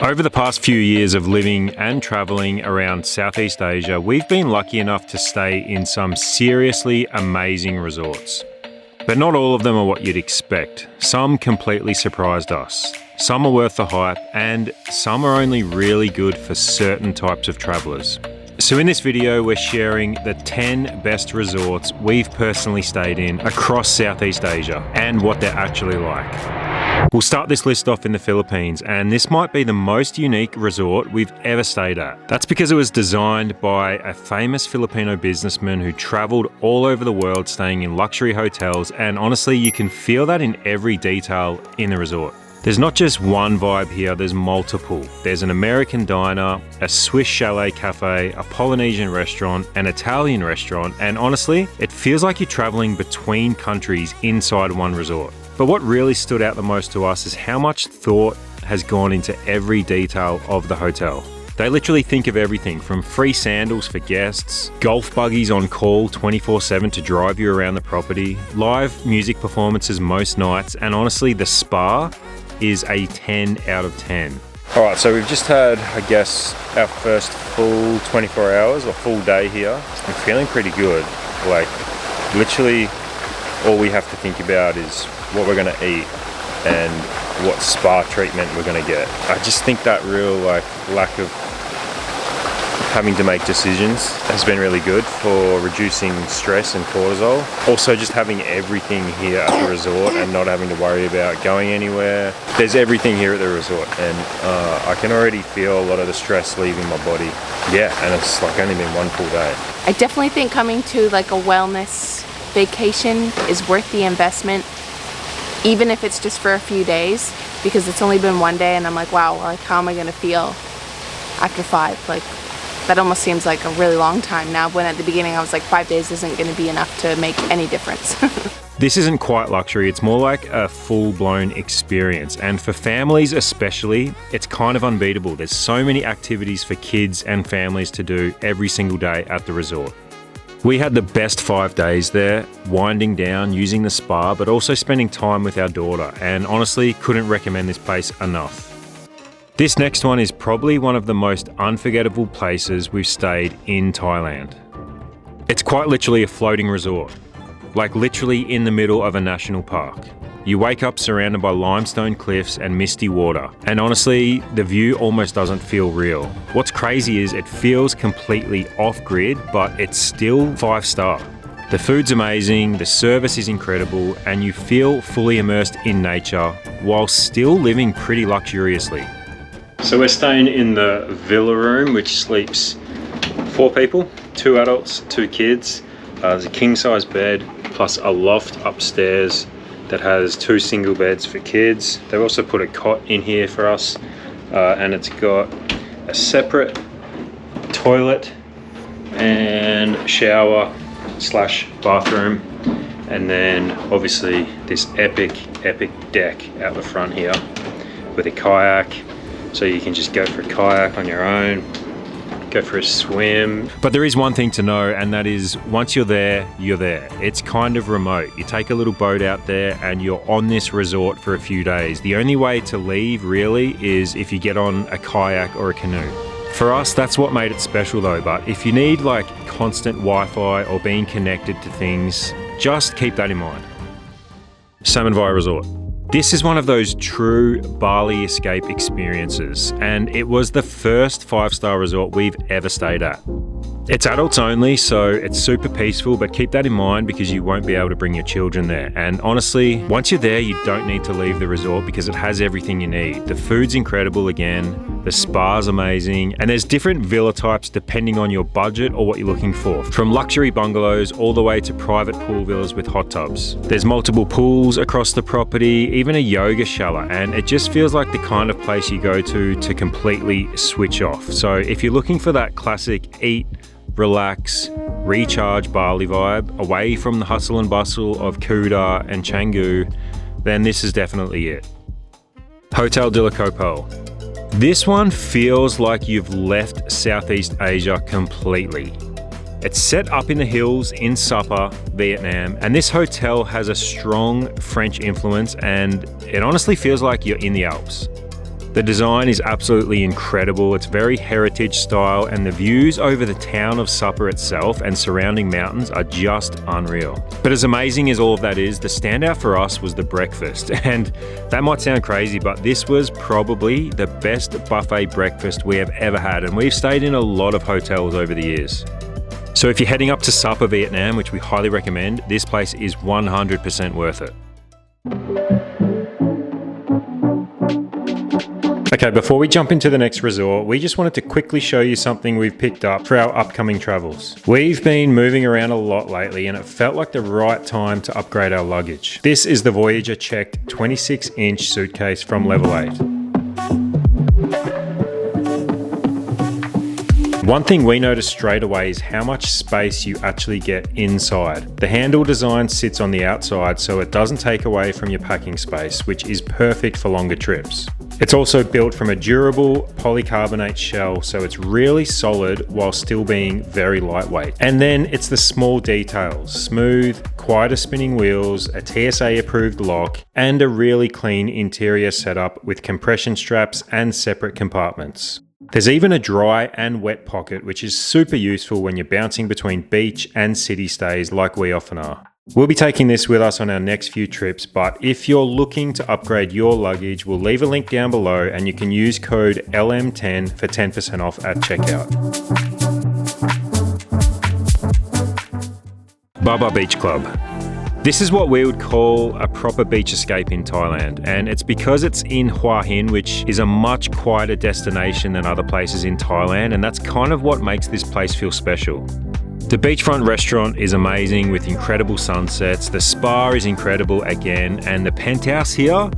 Over the past few years of living and traveling around Southeast Asia, we've been lucky enough to stay in some seriously amazing resorts. But not all of them are what you'd expect. Some completely surprised us. Some are worth the hype, and some are only really good for certain types of travelers. So in this video, we're sharing the 10 best resorts we've personally stayed in across Southeast Asia and what they're actually like. We'll start this list off in the Philippines, and this might be the most unique resort we've ever stayed at. That's because it was designed by a famous Filipino businessman who traveled all over the world staying in luxury hotels, and honestly, you can feel that in every detail in the resort. There's not just one vibe here, there's multiple. There's an American diner, a Swiss chalet cafe, a Polynesian restaurant, an Italian restaurant, and honestly, it feels like you're traveling between countries inside one resort. But what really stood out the most to us is how much thought has gone into every detail of the hotel. They literally think of everything from free sandals for guests, golf buggies on call 24/7 to drive you around the property, live music performances most nights, and honestly, the spa is a 10 out of 10. All right, so we've just had, I guess, our first full 24 hours or full day here. I'm feeling pretty good. Like, literally, all we have to think about is what we're gonna eat and what spa treatment we're gonna get. I just think that real lack of having to make decisions has been really good for reducing stress and cortisol. Also just having everything here at the resort and not having to worry about going anywhere. There's everything here at the resort, and I can already feel a lot of the stress leaving my body. Yeah, and it's like only been one full day. I definitely think coming to like a wellness vacation is worth the investment, even if it's just for a few days, because it's only been one day and I'm like, wow, like how am I gonna feel after 5? Like that almost seems like a really long time now, when at the beginning I was like 5 days isn't gonna be enough to make any difference. This isn't quite luxury, it's more like a full-blown experience, and for families especially, it's kind of unbeatable. There's so many activities for kids and families to do every single day at the resort. We had the best 5 days there, winding down, using the spa, but also spending time with our daughter, and honestly, couldn't recommend this place enough. This next one is probably one of the most unforgettable places we've stayed in Thailand. It's quite literally a floating resort, like literally in the middle of a national park. You wake up surrounded by limestone cliffs and misty water, and honestly, the view almost doesn't feel real. What's crazy is it feels completely off-grid, but it's still 5-star. The food's amazing, the service is incredible, and you feel fully immersed in nature while still living pretty luxuriously. So we're staying in the villa room, which sleeps 4 people, 2 adults, 2 kids. There's a king-size bed plus a loft upstairs that has 2 single beds for kids. They've also put a cot in here for us, and it's got a separate toilet and shower / bathroom, and then obviously this epic deck out the front here with a kayak, so you can just go for a kayak on your own, go for a swim. But there is one thing to know, and that is once you're there, you're there. It's kind of remote. You take a little boat out there and you're on this resort for a few days. The only way to leave really is if you get on a kayak or a canoe. For us, that's what made it special though, but if you need like constant Wi-Fi or being connected to things, just keep that in mind. Salmon Via Resort. This is one of those true Bali escape experiences, and it was the first 5-star resort we've ever stayed at. It's adults only, so it's super peaceful, but keep that in mind because you won't be able to bring your children there. And honestly, once you're there, you don't need to leave the resort because it has everything you need. The food's incredible again, the spa's amazing, and there's different villa types depending on your budget or what you're looking for. From luxury bungalows all the way to private pool villas with hot tubs. There's multiple pools across the property, even a yoga shower, and it just feels like the kind of place you go to completely switch off. So if you're looking for that classic eat, relax, recharge Bali vibe, away from the hustle and bustle of Kuta and Canggu, then this is definitely it. Hotel de la Copel. This one feels like you've left Southeast Asia completely. It's set up in the hills in Sapa, Vietnam, and this hotel has a strong French influence, and it honestly feels like you're in the Alps. The design is absolutely incredible. It's very heritage style, and the views over the town of Supper itself and surrounding mountains are just unreal. But as amazing as all of that is, the standout for us was the breakfast. And that might sound crazy, but this was probably the best buffet breakfast we have ever had, and we've stayed in a lot of hotels over the years. So if you're heading up to Supper, Vietnam, which we highly recommend, this place is 100% worth it. Okay, before we jump into the next resort, we just wanted to quickly show you something we've picked up for our upcoming travels. We've been moving around a lot lately, and it felt like the right time to upgrade our luggage. This is the Voyager checked 26-inch suitcase from Level 8. One thing we noticed straight away is how much space you actually get inside. The handle design sits on the outside, so it doesn't take away from your packing space, which is perfect for longer trips. It's also built from a durable polycarbonate shell, so it's really solid while still being very lightweight. And then it's the small details: smooth, quieter spinning wheels, a TSA approved lock, and a really clean interior setup with compression straps and separate compartments. There's even a dry and wet pocket, which is super useful when you're bouncing between beach and city stays like we often are. We'll be taking this with us on our next few trips, but if you're looking to upgrade your luggage, we'll leave a link down below and you can use code LM10 for 10% off at checkout. Baba Beach Club. This is what we would call a proper beach escape in Thailand, and it's because it's in Hua Hin, which is a much quieter destination than other places in Thailand, and that's kind of what makes this place feel special. The beachfront restaurant is amazing with incredible sunsets, the spa is incredible again, and the penthouse here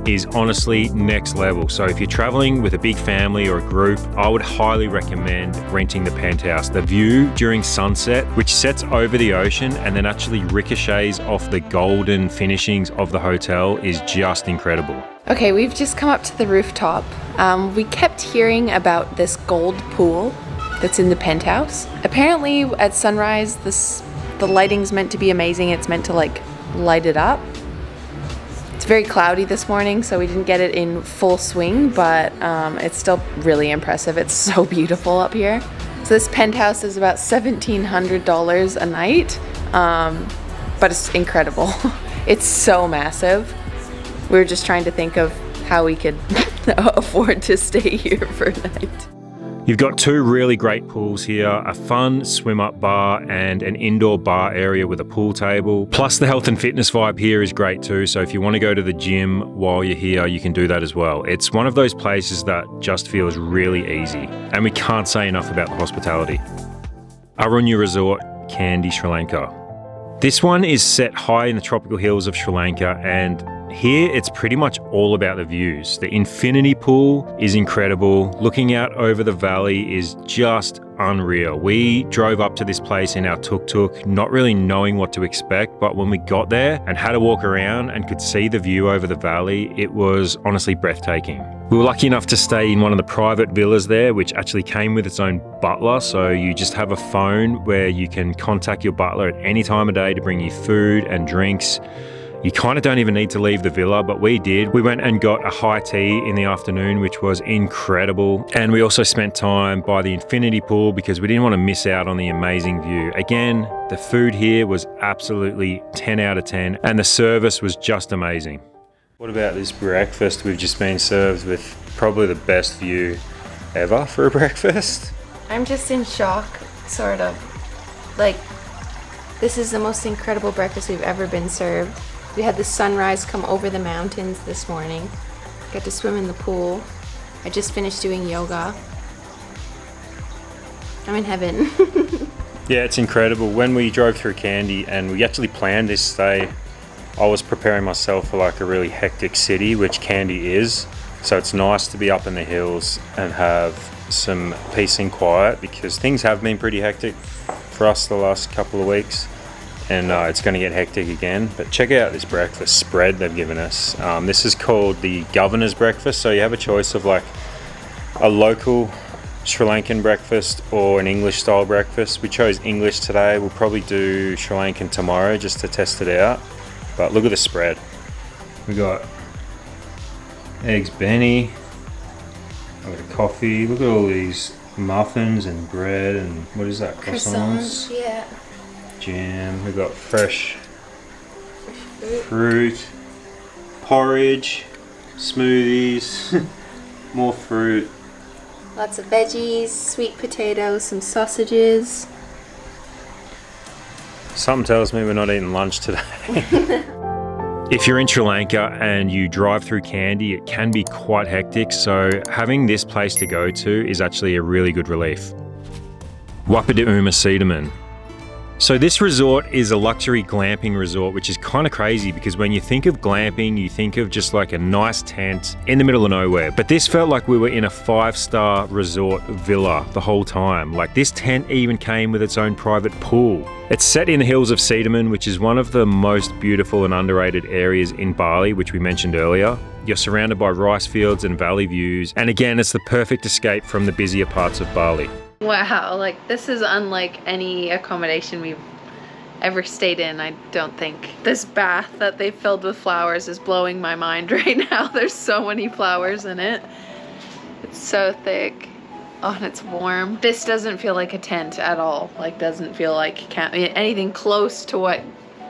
is honestly next level. So if you're traveling with a big family or a group, I would highly recommend renting the penthouse. The view during sunset, which sets over the ocean and then actually ricochets off the golden finishings of the hotel, is just incredible. Okay, we've just come up to the rooftop. We kept hearing about this gold pool that's in the penthouse. Apparently at sunrise, the lighting's meant to be amazing. It's meant to like light it up. It's very cloudy this morning, so we didn't get it in full swing, but it's still really impressive. It's so beautiful up here. So this penthouse is about $1,700 a night, but it's incredible. It's so massive. We were just trying to think of how we could afford to stay here for a night. You've got two really great pools here, a fun swim-up bar and an indoor bar area with a pool table. Plus the health and fitness vibe here is great too, so if you want to go to the gym while you're here, you can do that as well. It's one of those places that just feels really easy, and we can't say enough about the hospitality. Arunya Resort, Kandy, Sri Lanka. This one is set high in the tropical hills of Sri Lanka, and here it's pretty much all about the views. The infinity pool is incredible. Looking out over the valley is just unreal. We drove up to this place in our tuk-tuk, not really knowing what to expect, but when we got there and had to walk around and could see the view over the valley, it was honestly breathtaking. We were lucky enough to stay in one of the private villas there, which actually came with its own butler, so you just have a phone where you can contact your butler at any time of day to bring you food and drinks. You kind of don't even need to leave the villa, but we did. We went and got a high tea in the afternoon, which was incredible. And we also spent time by the infinity pool because we didn't want to miss out on the amazing view. Again, the food here was absolutely 10 out of 10, and the service was just amazing. What about this breakfast? We've just been served with probably the best view ever for a breakfast. I'm just in shock, sort of. Like, this is the most incredible breakfast we've ever been served. We had the sunrise come over the mountains this morning. Got to swim in the pool. I just finished doing yoga. I'm in heaven. Yeah, it's incredible. When we drove through Kandy and we actually planned this stay, I was preparing myself for like a really hectic city, which Kandy is. So it's nice to be up in the hills and have some peace and quiet because things have been pretty hectic for us the last couple of weeks. And it's going to get hectic again. But check out this breakfast spread they've given us. This is called the Governor's Breakfast. So you have a choice of like a local Sri Lankan breakfast or an English style breakfast. We chose English today. We'll probably do Sri Lankan tomorrow just to test it out. But look at the spread. We got eggs Benny, Got a coffee. Look at all these muffins and bread and what is that? Croissants, yeah. Jam. We've got fresh fruit, porridge, smoothies, more fruit. Lots of veggies, sweet potatoes, some sausages. Something tells me we're not eating lunch today. If you're in Sri Lanka and you drive through Kandy, it can be quite hectic, so having this place to go to is actually a really good relief. Wapaduma Cedarman. So this resort is a luxury glamping resort, which is kind of crazy because when you think of glamping, you think of just like a nice tent in the middle of nowhere. But this felt like we were in a 5-star resort villa the whole time. Like this tent even came with its own private pool. It's set in the hills of Cedarman, which is one of the most beautiful and underrated areas in Bali, which we mentioned earlier. You're surrounded by rice fields and valley views. And again, it's the perfect escape from the busier parts of Bali. Wow, like this is unlike any accommodation we've ever stayed in, I don't think. This bath that they filled with flowers is blowing my mind right now. There's so many flowers in it. It's so thick. Oh, and it's warm. This doesn't feel like a tent at all. Like, doesn't feel like anything close to what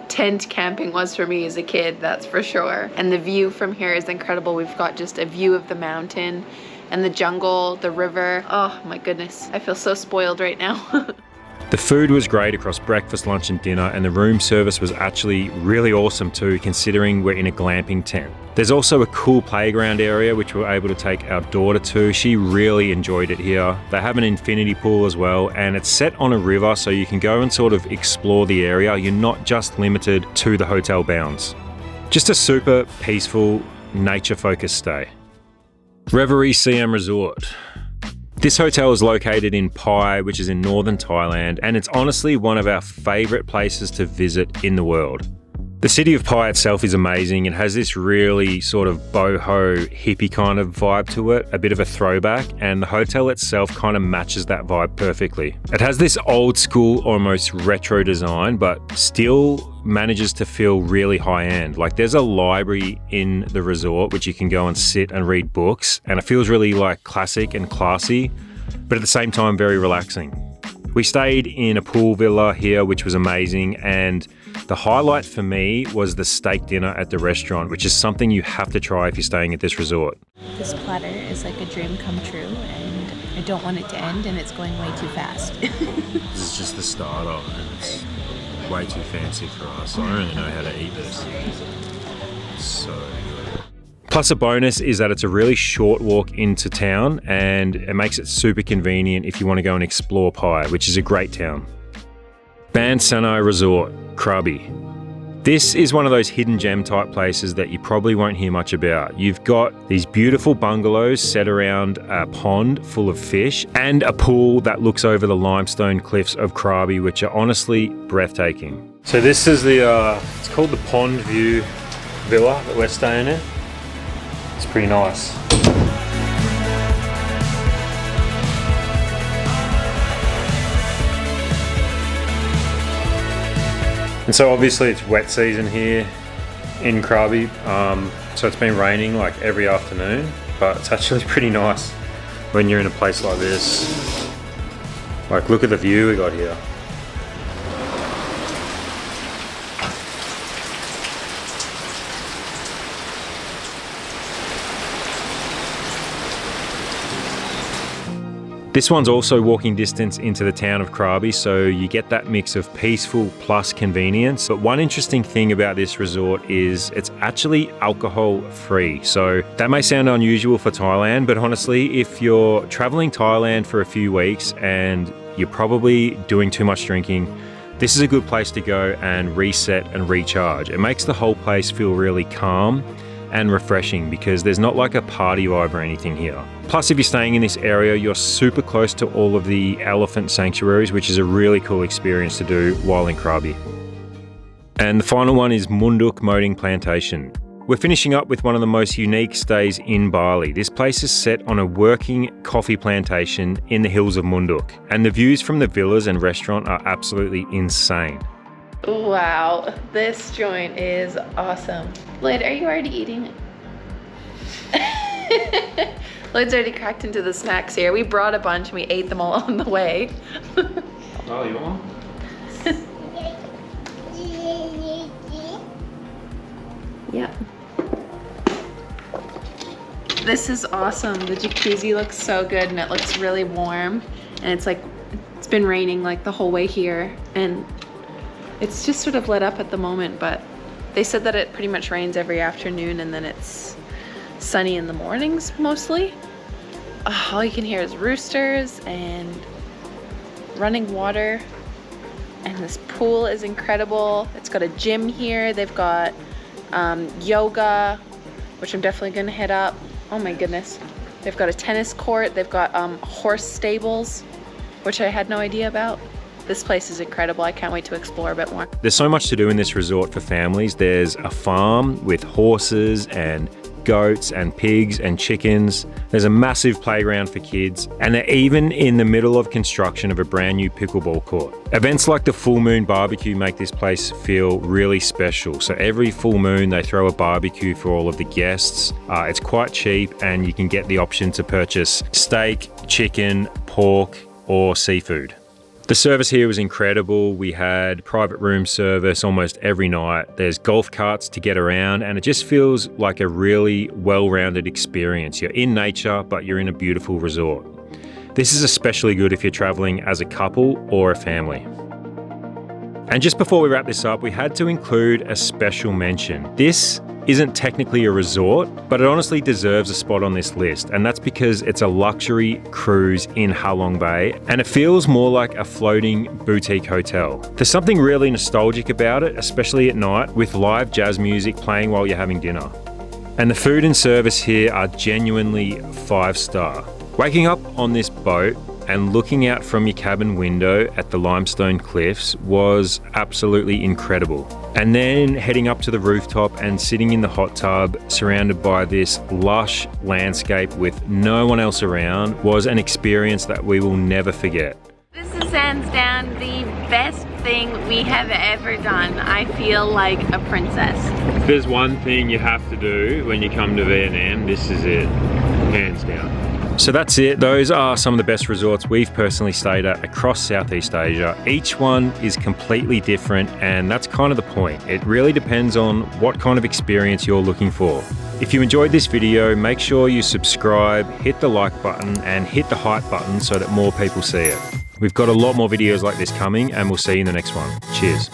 tent camping was for me as a kid, that's for sure. And the view from here is incredible. We've got just a view of the mountain and the jungle, the river. Oh my goodness, I feel so spoiled right now. The food was great across breakfast, lunch and dinner, and the room service was actually really awesome too, considering we're in a glamping tent. There's also a cool playground area which we were able to take our daughter to. She really enjoyed it here. They have an infinity pool as well, and it's set on a river so you can go and sort of explore the area. You're not just limited to the hotel bounds. Just a super peaceful, nature-focused stay. Reverie Siam Resort. This hotel is located in Pai, which is in northern Thailand, and it's honestly one of our favourite places to visit in the world. The city of Pai itself is amazing. It has this really sort of boho hippie kind of vibe to it, a bit of a throwback, and the hotel itself kind of matches that vibe perfectly. It has this old school, almost retro design, but still manages to feel really high end. Like there's a library in the resort which you can go and sit and read books, and it feels really like classic and classy, but at the same time very relaxing. We stayed in a pool villa here, which was amazing, and the highlight for me was the steak dinner at the restaurant, which is something you have to try if you're staying at this resort. This platter is like a dream come true, and I don't want it to end, and it's going way too fast. This is just the starter, and it's way too fancy for us. I don't really know how to eat this. It's so good. Plus a bonus is that it's a really short walk into town, and it makes it super convenient if you want to go and explore Pai, which is a great town. Ban Sanai Resort, Krabi. This is one of those hidden gem type places that you probably won't hear much about. You've got these beautiful bungalows set around a pond full of fish and a pool that looks over the limestone cliffs of Krabi, which are honestly breathtaking. So this is it's called the Pond View Villa that we're staying in. It's pretty nice. And so obviously it's wet season here in Krabi, so it's been raining like every afternoon, but it's actually pretty nice when you're in a place like this. Like look at the view we got here. This one's also walking distance into the town of Krabi, so you get that mix of peaceful plus convenience. But one interesting thing about this resort is it's actually alcohol free. So that may sound unusual for Thailand, but honestly, if you're traveling Thailand for a few weeks and you're probably doing too much drinking, this is a good place to go and reset and recharge. It makes the whole place feel really calm and refreshing because there's not like a party vibe or anything here. Plus, if you're staying in this area, you're super close to all of the elephant sanctuaries, which is a really cool experience to do while in Krabi. And the final one is Munduk Moting Plantation. We're finishing up with one of the most unique stays in Bali. This place is set on a working coffee plantation in the hills of Munduk, and the views from the villas and restaurant are absolutely insane. Wow, this joint is awesome. Lloyd, are you already eating? Lloyd's already cracked into the snacks here. We brought a bunch and we ate them all on the way. Oh, you want one? Yep. This is awesome. The jacuzzi looks so good and it looks really warm. And it's like, it's been raining like the whole way here. And it's just sort of lit up at the moment, but they said that it pretty much rains every afternoon and then it's sunny in the mornings mostly. All you can hear is roosters and running water. And this pool is incredible. It's got a gym here. They've got yoga, which I'm definitely gonna hit up. Oh my goodness. They've got a tennis court. They've got horse stables, which I had no idea about. This place is incredible. I can't wait to explore a bit more. There's so much to do in this resort for families. There's a farm with horses and goats and pigs and chickens. There's a massive playground for kids, and they're even in the middle of construction of a brand new pickleball court. Events like the full moon barbecue make this place feel really special. So every full moon they throw a barbecue for all of the guests. It's quite cheap and you can get the option to purchase steak, chicken, pork, or seafood. The service here was incredible. We had private room service almost every night. There's golf carts to get around and it just feels like a really well-rounded experience. You're in nature, but you're in a beautiful resort. This is especially good if you're traveling as a couple or a family. And just before we wrap this up, we had to include a special mention. This isn't technically a resort, but it honestly deserves a spot on this list. And that's because it's a luxury cruise in Halong Bay and it feels more like a floating boutique hotel. There's something really nostalgic about it, especially at night with live jazz music playing while you're having dinner. And the food and service here are genuinely 5-star. Waking up on this boat and looking out from your cabin window at the limestone cliffs was absolutely incredible. And then heading up to the rooftop and sitting in the hot tub surrounded by this lush landscape with no one else around was an experience that we will never forget. This is hands down the best thing we have ever done. I feel like a princess. If there's one thing you have to do when you come to Vietnam, this is it, hands down. So that's it. Those are some of the best resorts we've personally stayed at across Southeast Asia. Each one is completely different, and that's kind of the point. It really depends on what kind of experience you're looking for. If you enjoyed this video, make sure you subscribe, hit the like button, and hit the hype button so that more people see it. We've got a lot more videos like this coming, and we'll see you in the next one. Cheers.